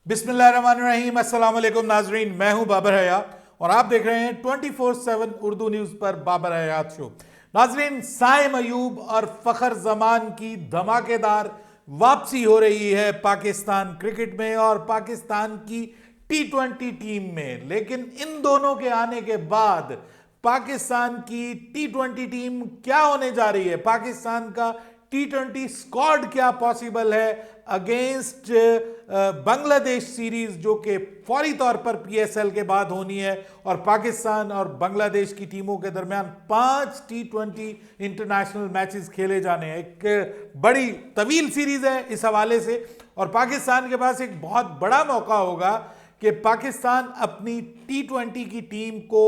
बिस्मिल्लाहिर्रहमानिर्रहीम, अस्सलाम वालेकुम नाजरीन। मैं हूं बाबर हयात और आप देख रहे हैं 24/7 उर्दू न्यूज़ पर बाबर हयात शो। नाजरीन, साइम अयूब और फ़खर जमान की धमाकेदार वापसी हो रही है पाकिस्तान क्रिकेट में और पाकिस्तान की T20 टीम में। लेकिन इन दोनों के आने के बाद पाकिस्तान की T20 टीम क्या होने जा रही है, पाकिस्तान का T20 स्क्वाड क्या पॉसिबल है अगेंस्ट बांग्लादेश सीरीज, जो कि फौरी तौर पर PSL के बाद होनी है। और पाकिस्तान और बांग्लादेश की टीमों के दरमियान 5 T20 इंटरनेशनल मैचेस खेले जाने हैं। एक बड़ी तवील सीरीज है इस हवाले से, और पाकिस्तान के पास एक बहुत बड़ा मौका होगा कि पाकिस्तान अपनी T20 की टीम को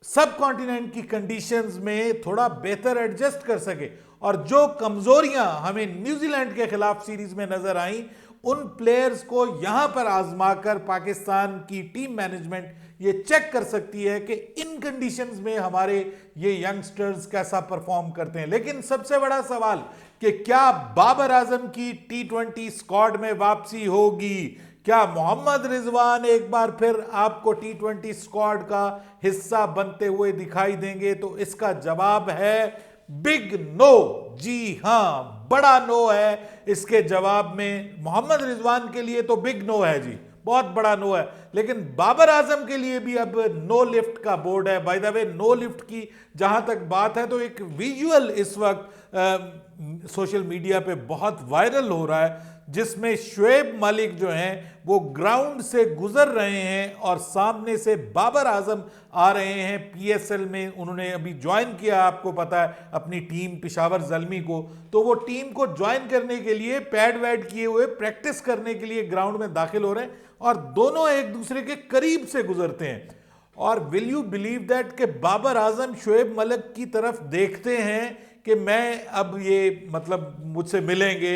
सब कॉन्टिनेंट की कंडीशंस में थोड़ा बेहतर एडजस्ट कर सके। और जो कमजोरियां हमें न्यूजीलैंड के खिलाफ सीरीज में नजर आई, उन प्लेयर्स को यहां पर आजमाकर पाकिस्तान की टीम मैनेजमेंट ये चेक कर सकती है कि इन कंडीशंस में हमारे ये यंगस्टर्स कैसा परफॉर्म करते हैं। लेकिन सबसे बड़ा सवाल कि क्या बाबर आजम की T20 स्क्वाड में वापसी होगी? क्या मोहम्मद रिजवान एक बार फिर आपको T20 स्क्वाड का हिस्सा बनते हुए दिखाई देंगे? तो इसका जवाब है बिग नो। जी हां, बड़ा नो है इसके जवाब में। मोहम्मद रिजवान के लिए तो बिग नो है जी, बहुत बड़ा नो है। लेकिन बाबर आजम के लिए भी अब नो लिफ्ट का बोर्ड है। By the way, no lift की जहां तक बात है तो एक विजुअल इस वक्त सोशल मीडिया पे बहुत वायरल हो रहा है, जिसमें शुएब मलिक जो हैं वो ग्राउंड से गुजर रहे हैं और सामने से बाबर आजम आ रहे हैं। PSL में उन्होंने अभी ज्वाइन किया, आपको पता है, अपनी टीम पिशावर ज़ल्मी को। तो वो टीम को ज्वाइन करने के लिए पैड वैड किए हुए प्रैक्टिस करने के लिए ग्राउंड में दाखिल हो रहे हैं और दोनों एक दूसरे के करीब से गुजरते हैं। और विल यू बिलीव दैट कि बाबर आजम शुएब मलिक की तरफ देखते हैं कि मैं अब ये मतलब मुझसे मिलेंगे,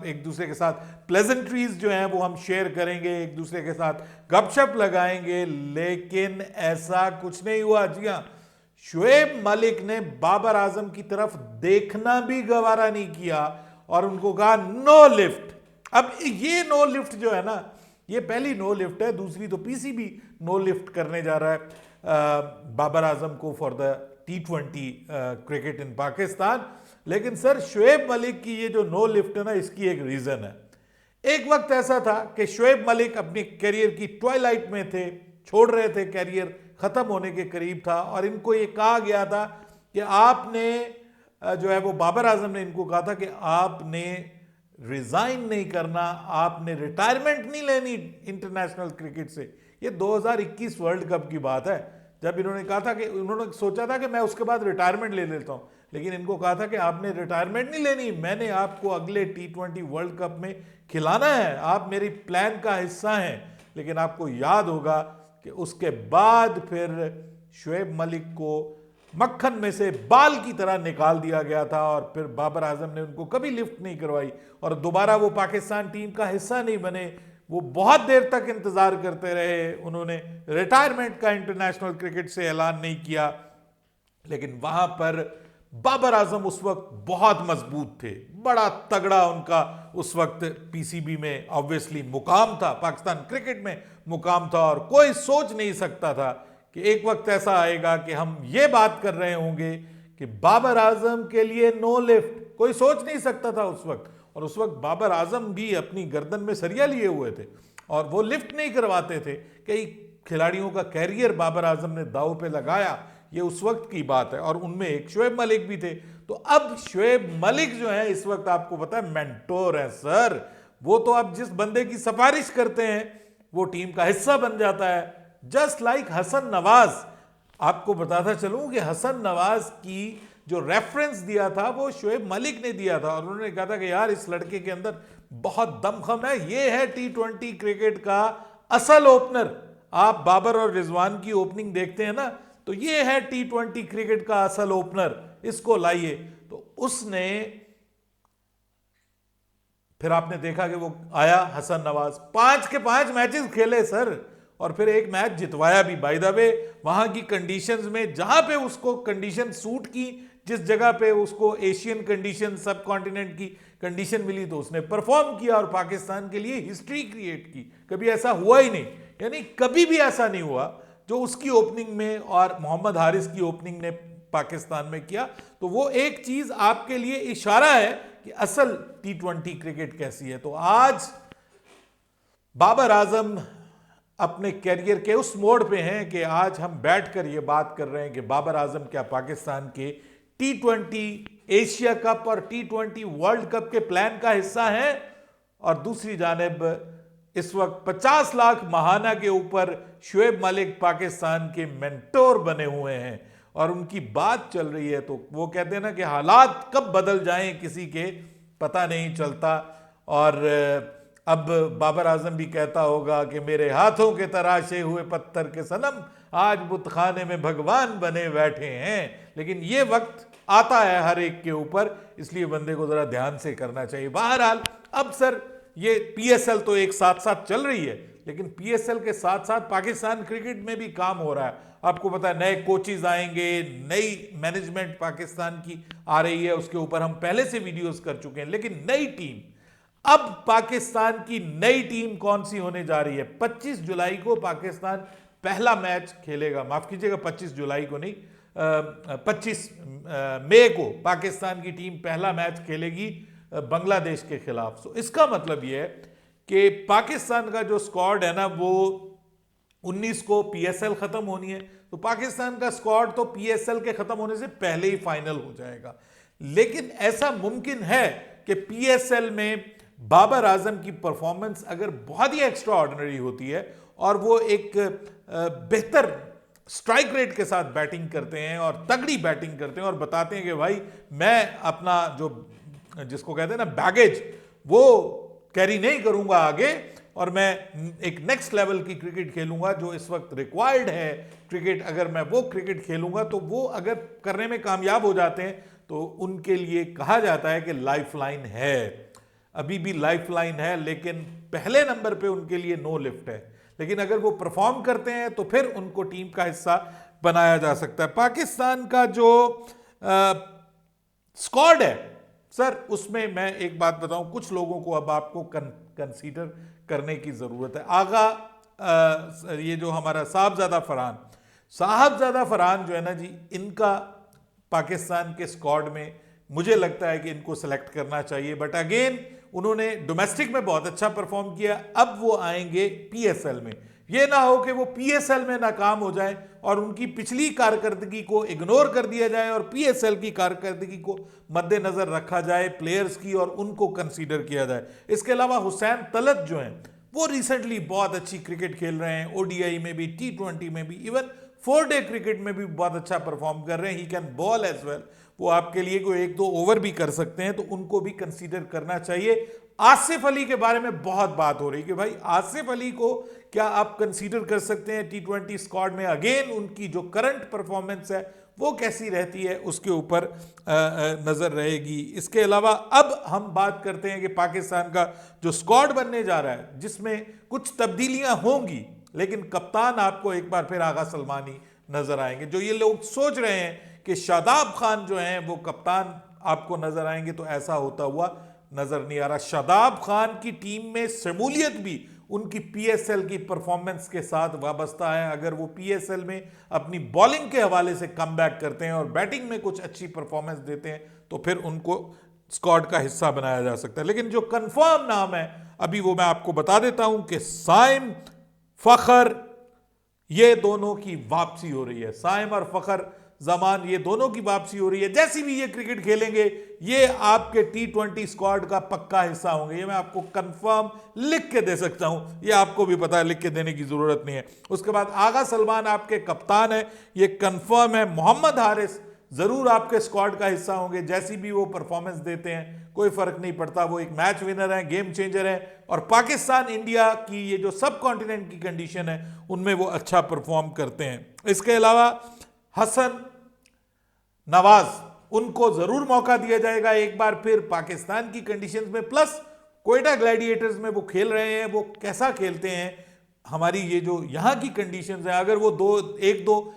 एक दूसरे के साथ प्लेजेंट्रीज जो हैं वो हम शेयर करेंगे, एक दूसरे के साथ गपशप लगाएंगे। लेकिन ऐसा कुछ नहीं हुआ। जी हाँ, शुएब मलिक ने बाबर आजम की तरफ देखना भी गवारा नहीं किया और उनको कहा नो लिफ्ट। अब ये नो लिफ्ट जो है ना, ये पहली नो लिफ्ट है। दूसरी तो PCB नो लिफ्ट करने जा रहा है बाबर आजम को for the T20 cricket in Pakistan. लेकिन सर, शुएब मलिक की ये जो नो लिफ्ट है ना, इसकी एक रीजन है। एक वक्त ऐसा था कि शुएब मलिक अपनी करियर की ट्वाइलाइट में थे, छोड़ रहे थे, करियर खत्म होने के करीब था, और इनको ये कहा गया था कि आपने जो है वो बाबर आजम ने इनको कहा था कि आपने रिजाइन नहीं करना, आपने रिटायरमेंट नहीं लेनी इंटरनेशनल क्रिकेट से। ये 2021 वर्ल्ड कप की बात है, जब इन्होंने कहा था कि उन्होंने सोचा था कि मैं उसके बाद रिटायरमेंट ले लेता हूं, लेकिन इनको कहा था कि आपने रिटायरमेंट नहीं लेनी, मैंने आपको अगले T20 वर्ल्ड कप में खिलाना है, आप मेरी प्लान का हिस्सा हैं। लेकिन आपको याद होगा कि उसके बाद फिर शुएब मलिक को मक्खन में से बाल की तरह निकाल दिया गया था और फिर बाबर आजम ने उनको कभी लिफ्ट नहीं करवाई और दोबारा वो पाकिस्तान टीम का हिस्सा नहीं बने। वो बहुत देर तक इंतजार करते रहे, उन्होंने रिटायरमेंट का इंटरनेशनल क्रिकेट से ऐलान नहीं किया। लेकिन वहां पर बाबर आजम उस वक्त बहुत मजबूत थे, बड़ा तगड़ा उनका उस वक्त PCB में ऑब्वियसली मुकाम था, पाकिस्तान क्रिकेट में मुकाम था। और कोई सोच नहीं सकता था कि एक वक्त ऐसा आएगा कि हम ये बात कर रहे होंगे कि बाबर आजम के लिए नो लिफ्ट। कोई सोच नहीं सकता था उस वक्त। और उस वक्त बाबर आजम भी अपनी गर्दन में सरिया लिए हुए थे और वो लिफ्ट नहीं करवाते थे। कई खिलाड़ियों का कैरियर बाबर आजम ने दांव पे लगाया, ये उस वक्त की बात है, और उनमें एक शुएब मलिक भी थे। तो अब शुएब मलिक जो है इस वक्त आपको पता है मेंटोर है सर। वो तो अब जिस बंदे की सिफारिश करते हैं वो टीम का हिस्सा बन जाता है, जस्ट लाइक हसन नवाज। आपको बताता चलूं कि हसन नवाज की जो रेफरेंस दिया था वो शुएब मलिक ने दिया था, और उन्होंने कहा था कि यार इस लड़के के अंदर बहुत दमखम है, ये है T20 क्रिकेट का असल ओपनर। आप बाबर और रिजवान की ओपनिंग देखते हैं ना, तो ये है T20 क्रिकेट का असल ओपनर, इसको लाइए। तो उसने फिर आपने देखा कि वो आया हसन नवाज, 5 के 5 मैचेस खेले सर, और फिर एक मैच जितवाया भी। बाय द वे, वहां की कंडीशंस में जहां पे उसको कंडीशन सूट की, जिस जगह पे उसको एशियन कंडीशन, सब कॉन्टिनेंट की कंडीशन मिली तो उसने परफॉर्म किया और पाकिस्तान के लिए हिस्ट्री क्रिएट की। कभी ऐसा हुआ ही नहीं, यानी कभी भी ऐसा नहीं हुआ जो उसकी ओपनिंग में और मोहम्मद हारिस की ओपनिंग ने पाकिस्तान में किया। तो वो एक चीज आपके लिए इशारा है कि असल T20 क्रिकेट कैसी है। तो आज बाबर आजम अपने कैरियर के उस मोड़ पे हैं कि आज हम बैठकर ये बात कर रहे हैं कि बाबर आजम क्या पाकिस्तान के T20 एशिया कप और T20 वर्ल्ड कप के प्लान का हिस्सा है। और दूसरी जानिब इस वक्त 50 लाख महाना के ऊपर शुएब मलिक पाकिस्तान के मेंटोर बने हुए हैं और उनकी बात चल रही है। तो वो कहते हैं ना कि हालात कब बदल जाएं किसी के पता नहीं चलता। और अब बाबर आजम भी कहता होगा कि मेरे हाथों के तराशे हुए पत्थर के सनम आज बुतखाने में भगवान बने बैठे हैं। लेकिन ये वक्त आता है हर एक के ऊपर, इसलिए बंदे को जरा ध्यान से करना चाहिए। बहरहाल अब सर ये PSL तो एक साथ साथ चल रही है, लेकिन PSL के साथ साथ पाकिस्तान क्रिकेट में भी काम हो रहा है। आपको पता है नए कोचेज आएंगे, नई मैनेजमेंट पाकिस्तान की आ रही है, उसके ऊपर हम पहले से वीडियोस कर चुके हैं। लेकिन नई टीम, अब पाकिस्तान की नई टीम कौन सी होने जा रही है? 25 जुलाई को पाकिस्तान पहला मैच खेलेगा। माफ कीजिएगा, 25 जुलाई को नहीं, 25 मई को पाकिस्तान की टीम पहला मैच खेलेगी बांग्लादेश के खिलाफ। तो इसका मतलब यह है कि पाकिस्तान का जो स्क्वाड है ना, वो 19 को PSL खत्म होनी है, तो पाकिस्तान का स्क्वाड तो PSL के खत्म होने से पहले ही फाइनल हो जाएगा। लेकिन ऐसा मुमकिन है कि PSL में बाबर आजम की परफॉर्मेंस अगर बहुत ही एक्स्ट्रा ऑर्डिनरी होती है और वो एक बेहतर स्ट्राइक रेट के साथ बैटिंग करते हैं और तगड़ी बैटिंग करते हैं और बताते हैं कि भाई मैं अपना जो जिसको कहते हैं ना बैगेज, वो कैरी नहीं करूंगा आगे और मैं एक नेक्स्ट लेवल की क्रिकेट खेलूंगा जो इस वक्त रिक्वायर्ड है क्रिकेट। अगर मैं वो क्रिकेट खेलूंगा तो वो अगर करने में कामयाब हो जाते हैं तो उनके लिए कहा जाता है कि लाइफलाइन है। अभी भी लाइफलाइन है, लेकिन पहले नंबर पे उनके लिए नो लिफ्ट है। लेकिन अगर वो परफॉर्म करते हैं तो फिर उनको टीम का हिस्सा बनाया जा सकता है। पाकिस्तान का जो स्क्वाड है सर, उसमें मैं एक बात बताऊं, कुछ लोगों को अब आपको कंसीडर करने की जरूरत है। ये जो हमारा साहबजादा फरहान जो है ना जी, इनका पाकिस्तान के स्क्वाड में मुझे लगता है कि इनको सेलेक्ट करना चाहिए। बट अगेन उन्होंने डोमेस्टिक में बहुत अच्छा परफॉर्म किया, अब वो आएंगे PSL में। ये ना हो कि वो PSL में नाकाम हो जाए और उनकी पिछली कारकर्दगी को इग्नोर कर दिया जाए और PSL की कारकर्दगी को मद्देनजर रखा जाए प्लेयर्स की और उनको कंसीडर किया जाए। इसके अलावा हुसैन तलत जो हैं वो रिसेंटली बहुत अच्छी क्रिकेट खेल रहे हैं, ODI में भी, T20 में भी, इवन 4-डे क्रिकेट में भी बहुत अच्छा परफॉर्म कर रहे हैं। He can bowl as well. वो आपके लिए कोई 1-2 ओवर भी कर सकते हैं, तो उनको भी कंसीडर करना चाहिए। आसिफ अली के बारे में बहुत बात हो रही कि भाई आसिफ अली को क्या आप कंसीडर कर सकते हैं T20 स्क्वाड में? अगेन उनकी जो करंट परफॉर्मेंस है वो कैसी रहती है, उसके ऊपर नजर रहेगी। इसके अलावा अब हम बात करते हैं कि पाकिस्तान का जो स्क्वाड बनने जा रहा है, जिसमें कुछ तब्दीलियां होंगी, लेकिन कप्तान आपको एक बार फिर आगा सलमानी नजर आएंगे। जो ये लोग सोच रहे हैं कि शादाब खान जो हैं वो कप्तान आपको नजर आएंगे, तो ऐसा होता हुआ नजर नहीं आ रहा। शादाब खान की टीम में शमूलियत भी उनकी PSL की परफॉर्मेंस के साथ वाबस्ता है। अगर वो PSL में अपनी बॉलिंग के हवाले से कम बैक करते हैं और बैटिंग में कुछ अच्छी परफॉर्मेंस देते हैं तो फिर उनको स्क्वाड का हिस्सा बनाया जा सकता है। लेकिन जो कंफर्म नाम है अभी वो मैं आपको बता देता हूं कि साइम, फखर, ये दोनों की वापसी हो रही है। साइम और फखर जमान, ये दोनों की वापसी हो रही है। जैसी भी ये क्रिकेट खेलेंगे ये आपके T20 स्क्वाड का पक्का हिस्सा होंगे। ये मैं आपको कंफर्म लिख के दे सकता हूं, ये आपको भी पता है, लिख के देने की जरूरत नहीं है। उसके बाद आगा सलमान आपके कप्तान है, ये कंफर्म है। मोहम्मद हारिस जरूर आपके स्क्वाड का हिस्सा होंगे। जैसी भी वो परफॉर्मेंस देते हैं कोई फर्क नहीं पड़ता, वो एक मैच विनर है, गेम चेंजर है। और पाकिस्तान इंडिया की ये जो सब कॉन्टिनेंट की कंडीशन है उनमें वो अच्छा परफॉर्म करते हैं। इसके अलावा हसन, नवाज, उनको जरूर मौका दिया जाएगा एक बार फिर पाकिस्तान की कंडीशंस में। प्लस कोयटा ग्लैडिएटर्स में वो खेल रहे हैं, वो कैसा खेलते हैं, हमारी ये जो यहां की कंडीशंस है, अगर वो 1-2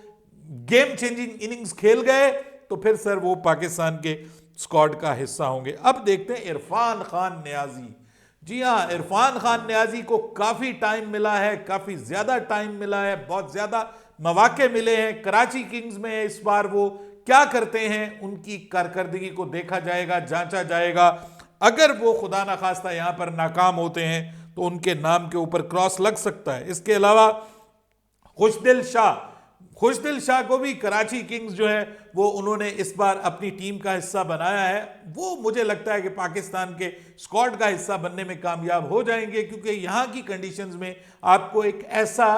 गेम चेंजिंग इनिंग्स खेल गए तो फिर सर वो पाकिस्तान के स्क्वाड का हिस्सा होंगे। अब देखते हैं इरफान खान नियाजी। जी हाँ, इरफान खान नियाजी को काफी टाइम मिला है, काफी ज्यादा टाइम मिला है, बहुत ज्यादा मौके मिले हैं। कराची किंग्स में इस बार वो क्या करते हैं, उनकी कारकर्दगी को देखा जाएगा, जांचा जाएगा। अगर वो खुदा ना खास्ता यहां पर नाकाम होते हैं तो उनके नाम के ऊपर क्रॉस लग सकता है। इसके अलावा खुशदिल शाह को भी कराची किंग्स जो है वो उन्होंने इस बार अपनी टीम का हिस्सा बनाया है। वो मुझे लगता है कि पाकिस्तान के स्क्वाड का हिस्सा बनने में कामयाब हो जाएंगे, क्योंकि यहां की कंडीशंस में आपको एक ऐसा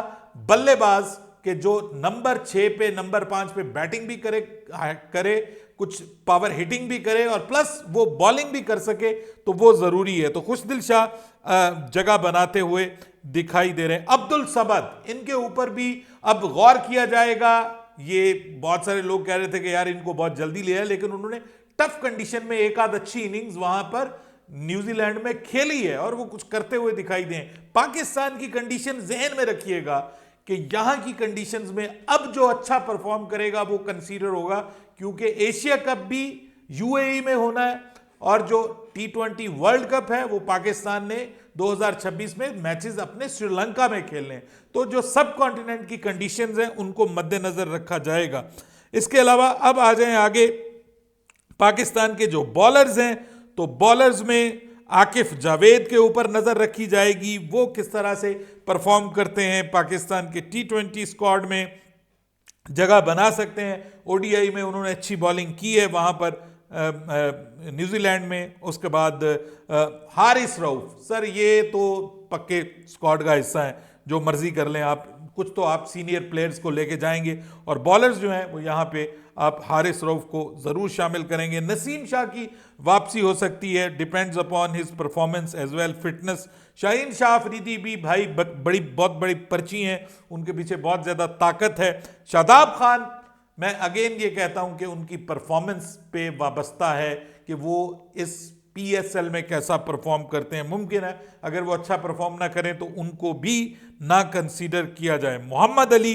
बल्लेबाज के जो नंबर 6 पे नंबर 5 पे बैटिंग भी करे कुछ पावर हिटिंग भी करे और प्लस वो बॉलिंग भी कर सके, तो वो जरूरी है। तो खुशदिल शाह जगह बनाते हुए दिखाई दे रहे हैं। अब्दुल समद, इनके ऊपर भी अब गौर किया जाएगा। ये बहुत सारे लोग कह रहे थे कि यार इनको बहुत जल्दी लिया है, लेकिन उन्होंने टफ कंडीशन में एक आध अच्छी इनिंग्स वहां पर न्यूजीलैंड में खेली है और वो कुछ करते हुए दिखाई दें। पाकिस्तान की कंडीशन जहन में रखिएगा कि यहां की कंडीशंस में अब जो अच्छा परफॉर्म करेगा वो कंसीडर होगा, क्योंकि एशिया कप भी यूएई में होना है और जो T20 वर्ल्ड कप है वो पाकिस्तान ने 2026 में मैचेस अपने श्रीलंका में खेलने हैं। तो जो सब कॉन्टिनेंट की कंडीशंस हैं उनको मद्देनजर रखा जाएगा। इसके अलावा अब आ जाएं आगे पाकिस्तान के जो बॉलर्स हैं, तो बॉलर्स में आकिफ जावेद के ऊपर नजर रखी जाएगी। वो किस तरह से परफॉर्म करते हैं, पाकिस्तान के T20 स्क्वाड में जगह बना सकते हैं। ओडीआई में उन्होंने अच्छी बॉलिंग की है वहां पर न्यूजीलैंड में। उसके बाद हारिस रऊफ, सर ये तो पक्के स्क्वाड का हिस्सा है, जो मर्जी कर लें आप, कुछ तो आप सीनियर प्लेयर्स को लेके जाएंगे और बॉलर्स जो हैं वो यहाँ पे आप हारिस रऊफ को जरूर शामिल करेंगे। नसीम शाह की वापसी हो सकती है, depends upon his performance as well fitness. Shaheen Shah Afridi भी भाई बहुत बड़ी पर्ची हैं, उनके पीछे बहुत ज्यादा ताकत है। शादाब खान, मैं अगेन ये कहता हूं कि उनकी परफॉर्मेंस पे वाबस्ता है कि वो इस PSL में कैसा परफॉर्म करते हैं। मुमकिन है अगर वो अच्छा परफॉर्म ना करें तो उनको भी ना कंसीडर किया जाए। मोहम्मद अली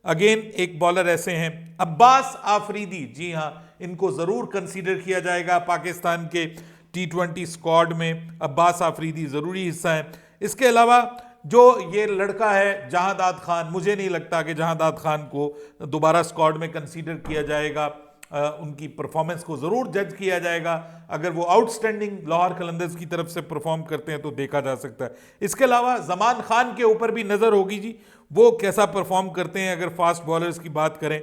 अगेन एक बॉलर ऐसे हैं। अब्बास आफरीदी, जी हां, इनको जरूर कंसीडर किया जाएगा पाकिस्तान के T20 स्क्वाड में। अब्बास आफरीदी जरूरी हिस्सा है। इसके अलावा जो ये लड़का है जहांदाद खान, मुझे नहीं लगता कि जहांदाद खान को दोबारा स्क्वाड में कंसीडर किया जाएगा। उनकी परफॉर्मेंस को जरूर जज किया जाएगा। अगर वो आउटस्टैंडिंग लाहौर कलंदर्स की तरफ से परफॉर्म करते हैं तो देखा जा सकता है। इसके अलावा जमान खान के ऊपर भी नजर होगी जी, वो कैसा परफॉर्म करते हैं अगर फास्ट बॉलर्स की बात करें।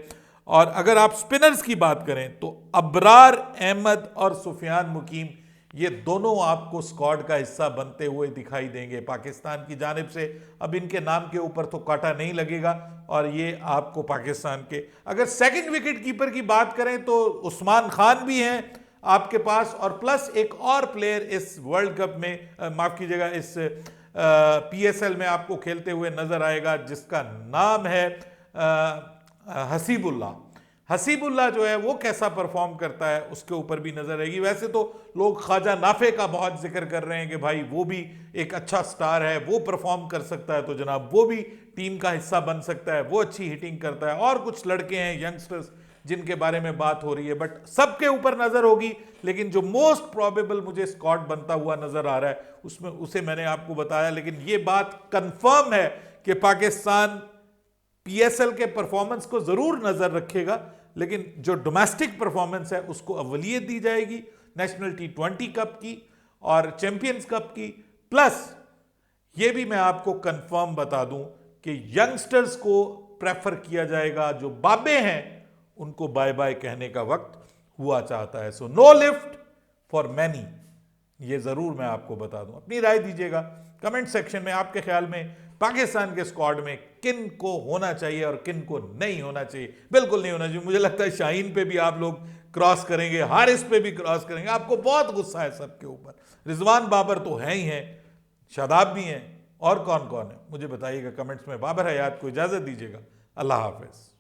और अगर आप स्पिनर्स की बात करें तो अबरार अहमद और सुफियान मुकीम, ये दोनों आपको स्क्वाड का हिस्सा बनते हुए दिखाई देंगे पाकिस्तान की जानिब से। अब इनके नाम के ऊपर तो कांटा नहीं लगेगा और ये आपको पाकिस्तान के, अगर सेकंड विकेट कीपर की बात करें तो उस्मान खान भी हैं आपके पास, और प्लस एक और प्लेयर इस वर्ल्ड कप में, माफ कीजिएगा, इस PSL में आपको खेलते हुए नजर आएगा जिसका नाम है हसीबुल्लाह जो है वो कैसा परफॉर्म करता है उसके ऊपर भी नजर रहेगी। वैसे तो लोग ख्वाजा नाफे का बहुत जिक्र कर रहे हैं कि भाई वो भी एक अच्छा स्टार है, वो परफॉर्म कर सकता है, तो जनाब वो भी टीम का हिस्सा बन सकता है, वो अच्छी हिटिंग करता है। और कुछ लड़के हैं यंगस्टर्स जिनके बारे में बात हो रही है, बट सबके ऊपर नजर होगी। लेकिन जो मोस्ट प्रोबेबल मुझे स्क्वाड बनता हुआ नजर आ रहा है उसमें, उसे मैंने आपको बताया। लेकिन ये बात कंफर्म है कि पाकिस्तान PSL के परफॉर्मेंस को जरूर नजर रखेगा, लेकिन जो डोमेस्टिक परफॉर्मेंस है उसको अवलियत दी जाएगी नेशनल T20 कप की और चैंपियंस कप की। प्लस ये भी मैं आपको कंफर्म बता दूं कि यंगस्टर्स को प्रेफर किया जाएगा, जो बाबे हैं उनको बाय बाय कहने का वक्त हुआ चाहता है। So no lift for many, ये जरूर मैं आपको बता दूं। अपनी राय दीजिएगा कमेंट सेक्शन में। आपके ख्याल में पाकिस्तान के स्क्वाड में किन को होना चाहिए और किन को नहीं होना चाहिए? बिल्कुल नहीं होना चाहिए। मुझे लगता है शाहीन पे भी आप लोग क्रॉस करेंगे, हारिस पे भी क्रॉस करेंगे, आपको बहुत गुस्सा है सबके ऊपर। रिजवान बाबर तो है ही हैं, शादाब भी हैं, और कौन कौन है मुझे बताइएगा कमेंट्स में। बाबर हयात को इजाजत दीजिएगा। अल्लाह हाफिज।